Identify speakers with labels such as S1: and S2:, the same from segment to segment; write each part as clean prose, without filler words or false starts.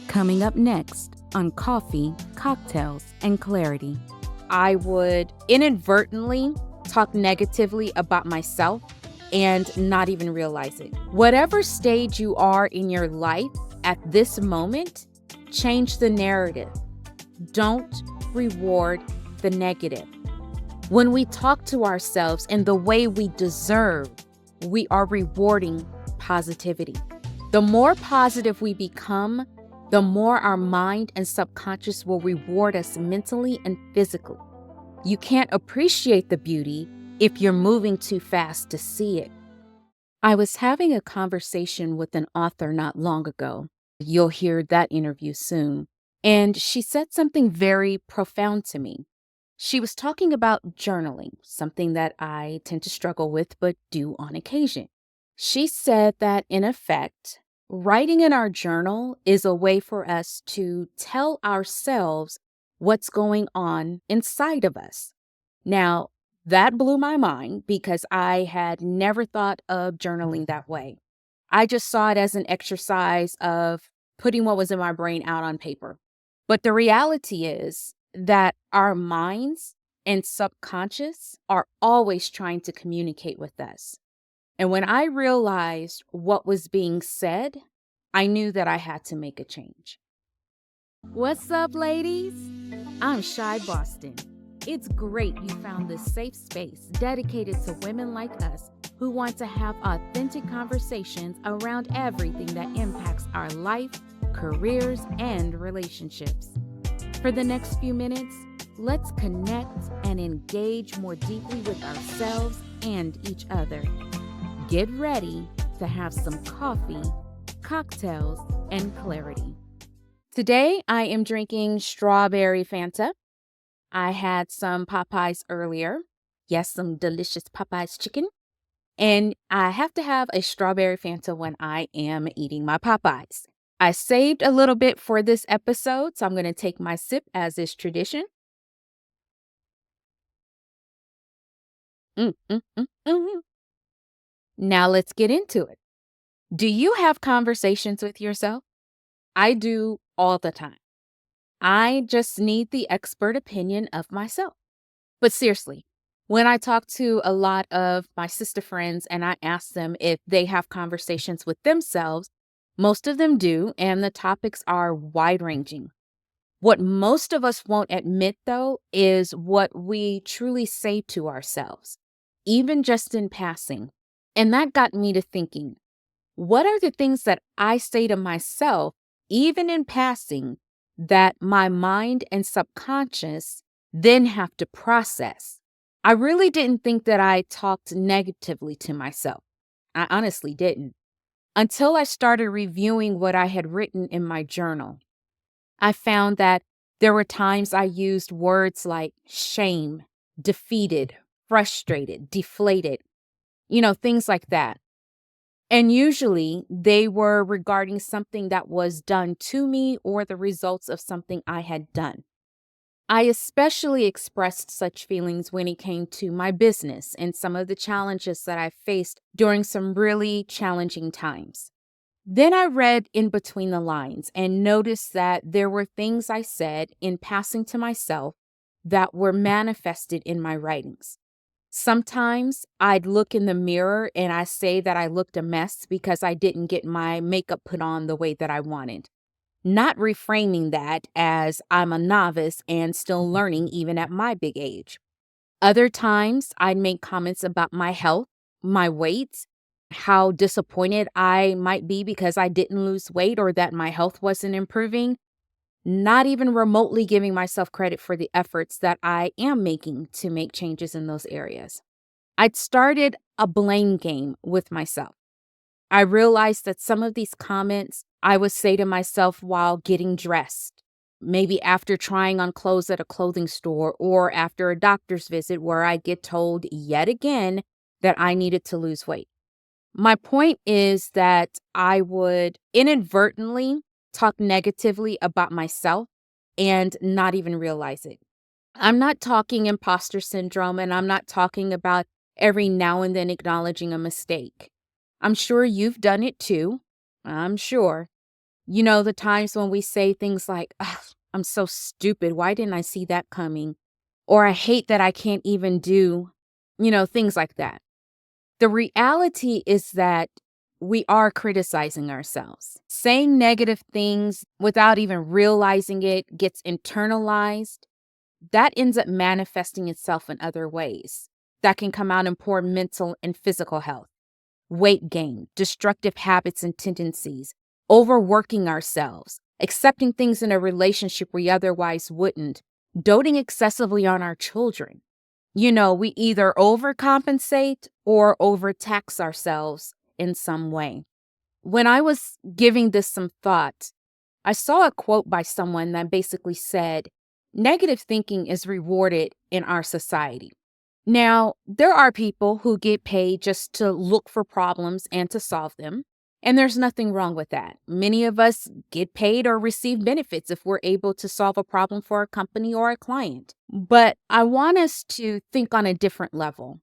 S1: Coming up next on Coffee, Cocktails, and Clarity. I would inadvertently talk negatively about myself and not even realize it. Whatever stage you are in your life at this moment, change the narrative. Don't reward the negative. When we talk to ourselves in the way we deserve, we are rewarding positivity. The more positive we become, the more our mind and subconscious will reward us mentally and physically. You can't appreciate the beauty if you're moving too fast to see it. I was having a conversation with an author not long ago. You'll hear that interview soon. And she said something very profound to me. She was talking about journaling, something that I tend to struggle with but do on occasion. She said that, in effect, writing in our journal is a way for us to tell ourselves what's going on inside of us. Now, that blew my mind because I had never thought of journaling that way. I just saw it as an exercise of putting what was in my brain out on paper. But the reality is that our minds and subconscious are always trying to communicate with us. And when I realized what was being said, I knew that I had to make a change. What's up, ladies? I'm Shy Boston. It's great you found this safe space dedicated to women like us who want to have authentic conversations around everything that impacts our life, careers, and relationships. For the next few minutes, let's connect and engage more deeply with ourselves and each other. Get ready to have some coffee, cocktails, and clarity. Today, I am drinking strawberry Fanta. I had some Popeyes earlier. Yes, some delicious Popeyes chicken. And I have to have a strawberry Fanta when I am eating my Popeyes. I saved a little bit for this episode, so I'm going to take my sip as is tradition. Now let's get into it. Do you have conversations with yourself? I do all the time. I just need the expert opinion of myself. But seriously, when I talk to a lot of my sister friends and I ask them if they have conversations with themselves, most of them do, and the topics are wide-ranging. What most of us won't admit, though, is what we truly say to ourselves, even just in passing. And that got me to thinking, what are the things that I say to myself, even in passing, that my mind and subconscious then have to process? I really didn't think that I talked negatively to myself. I honestly didn't. Until I started reviewing what I had written in my journal. I found that there were times I used words like shame, defeated, frustrated, deflated, things like that. And usually they were regarding something that was done to me or the results of something I had done. I especially expressed such feelings when it came to my business and some of the challenges that I faced during some really challenging times. Then I read in between the lines and noticed that there were things I said in passing to myself that were manifested in my writings. Sometimes I'd look in the mirror and I say that I looked a mess because I didn't get my makeup put on the way that I wanted. Not reframing that as I'm a novice and still learning even at my big age. Other times I'd make comments about my health, my weight, how disappointed I might be because I didn't lose weight or that my health wasn't improving. Not even remotely giving myself credit for the efforts that I am making to make changes in those areas. I'd started a blame game with myself. I realized that some of these comments I would say to myself while getting dressed, maybe after trying on clothes at a clothing store or after a doctor's visit where I get told yet again that I needed to lose weight. My point is that I would inadvertently talk negatively about myself and not even realize it. I'm not talking imposter syndrome, and I'm not talking about every now and then acknowledging a mistake. I'm sure you've done it too. I'm sure. The times when we say things like, "Ugh, I'm so stupid. Why didn't I see that coming?" Or I hate that I can't even do, things like that. The reality is that we are criticizing ourselves. Saying negative things without even realizing it gets internalized. That ends up manifesting itself in other ways that can come out in poor mental and physical health, weight gain, destructive habits and tendencies, overworking ourselves, accepting things in a relationship we otherwise wouldn't, doting excessively on our children. We either overcompensate or overtax ourselves in some way. When I was giving this some thought, I saw a quote by someone that basically said, negative thinking is rewarded in our society. Now, there are people who get paid just to look for problems and to solve them. And there's nothing wrong with that. Many of us get paid or receive benefits if we're able to solve a problem for a company or a client. But I want us to think on a different level.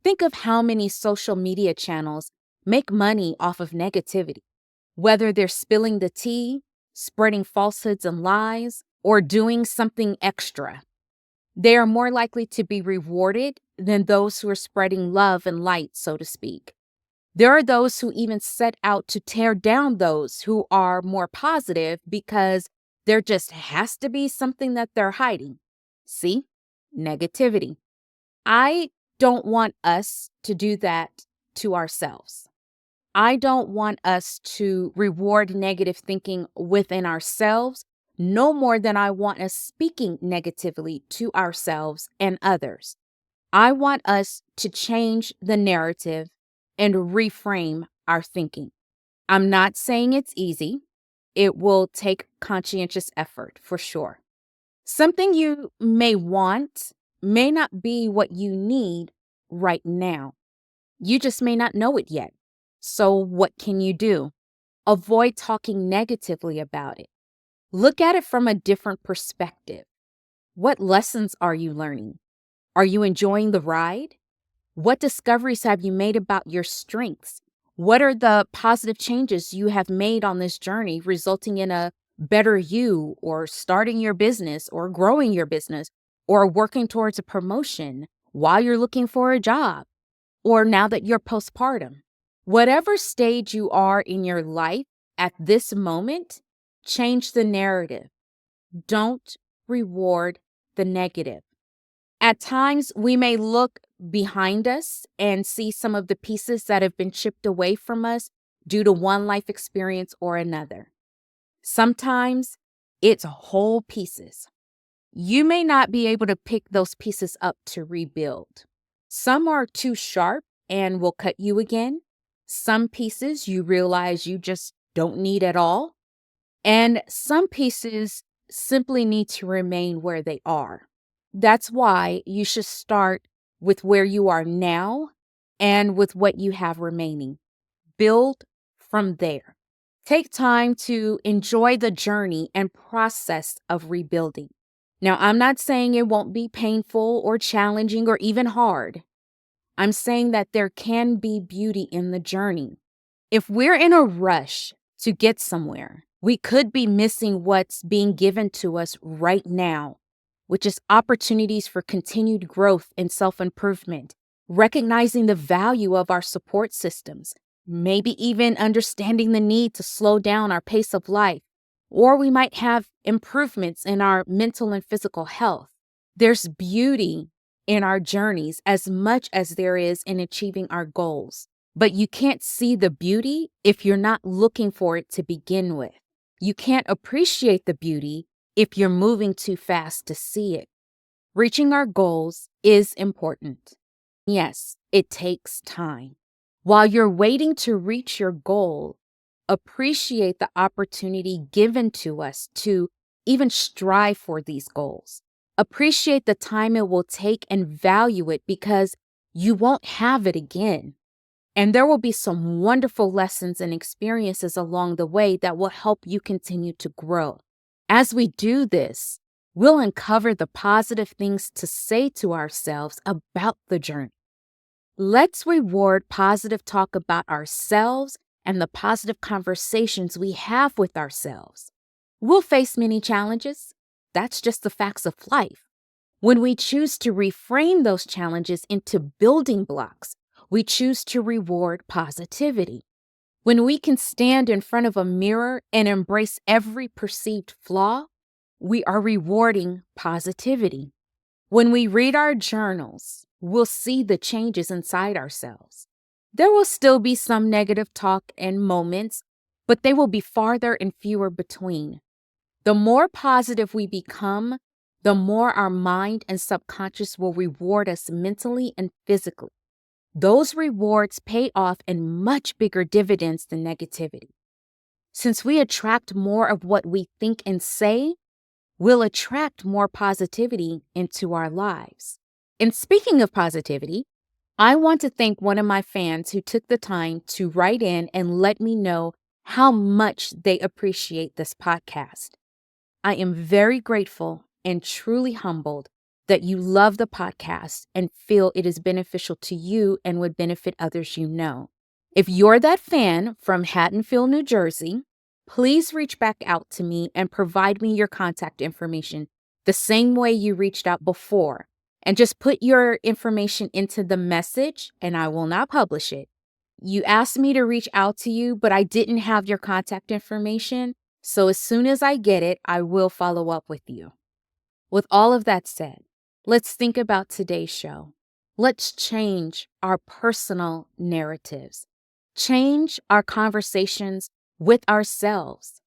S1: Think of how many social media channels make money off of negativity, whether they're spilling the tea, spreading falsehoods and lies, or doing something extra. They are more likely to be rewarded than those who are spreading love and light, so to speak. There are those who even set out to tear down those who are more positive because there just has to be something that they're hiding. See? Negativity. I don't want us to do that to ourselves. I don't want us to reward negative thinking within ourselves no more than I want us speaking negatively to ourselves and others. I want us to change the narrative and reframe our thinking. I'm not saying it's easy. It will take conscientious effort for sure. Something you may want may not be what you need right now. You just may not know it yet. So, what can you do? Avoid talking negatively about it. Look at it from a different perspective. What lessons are you learning? Are you enjoying the ride? What discoveries have you made about your strengths? What are the positive changes you have made on this journey, resulting in a better you, or starting your business, or growing your business, or working towards a promotion while you're looking for a job, or now that you're postpartum? Whatever stage you are in your life at this moment, change the narrative. Don't reward the negative. At times, we may look behind us and see some of the pieces that have been chipped away from us due to one life experience or another. Sometimes it's whole pieces. You may not be able to pick those pieces up to rebuild. Some are too sharp and will cut you again. Some pieces you realize you just don't need at all. And some pieces simply need to remain where they are. That's why you should start with where you are now and with what you have remaining. Build from there. Take time to enjoy the journey and process of rebuilding. Now, I'm not saying it won't be painful or challenging or even hard. I'm saying that there can be beauty in the journey. If we're in a rush to get somewhere, we could be missing what's being given to us right now, which is opportunities for continued growth and self-improvement, recognizing the value of our support systems, maybe even understanding the need to slow down our pace of life, or we might have improvements in our mental and physical health. There's beauty in our journeys as much as there is in achieving our goals. But you can't see the beauty if you're not looking for it to begin with. You can't appreciate the beauty if you're moving too fast to see it. Reaching our goals is important. Yes, it takes time. While you're waiting to reach your goal, appreciate the opportunity given to us to even strive for these goals. Appreciate the time it will take and value it because you won't have it again. And there will be some wonderful lessons and experiences along the way that will help you continue to grow. As we do this, we'll uncover the positive things to say to ourselves about the journey. Let's reward positive talk about ourselves and the positive conversations we have with ourselves. We'll face many challenges. That's just the facts of life. When we choose to reframe those challenges into building blocks, we choose to reward positivity. When we can stand in front of a mirror and embrace every perceived flaw, we are rewarding positivity. When we read our journals, we'll see the changes inside ourselves. There will still be some negative talk and moments, but they will be farther and fewer between. The more positive we become, the more our mind and subconscious will reward us mentally and physically. Those rewards pay off in much bigger dividends than negativity. Since we attract more of what we think and say, we'll attract more positivity into our lives. And speaking of positivity, I want to thank one of my fans who took the time to write in and let me know how much they appreciate this podcast. I am very grateful and truly humbled that you love the podcast and feel it is beneficial to you and would benefit others you know. If you're that fan from Haddonfield, New Jersey, please reach back out to me and provide me your contact information the same way you reached out before. And just put your information into the message and I will not publish it. You asked me to reach out to you, but I didn't have your contact information. So as soon as I get it, I will follow up with you. With all of that said, let's think about today's show. Let's change our personal narratives. Change our conversations with ourselves.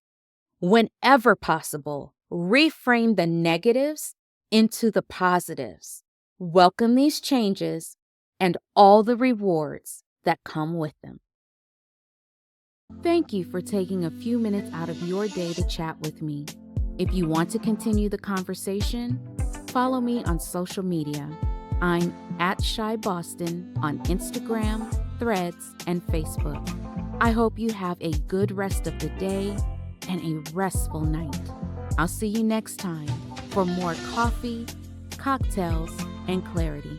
S1: Whenever possible, reframe the negatives into the positives. Welcome these changes and all the rewards that come with them. Thank you for taking a few minutes out of your day to chat with me. If you want to continue the conversation, follow me on social media. I'm at Shy Boston on Instagram, Threads, and Facebook. I hope you have a good rest of the day and a restful night. I'll see you next time for more coffee, cocktails, and clarity.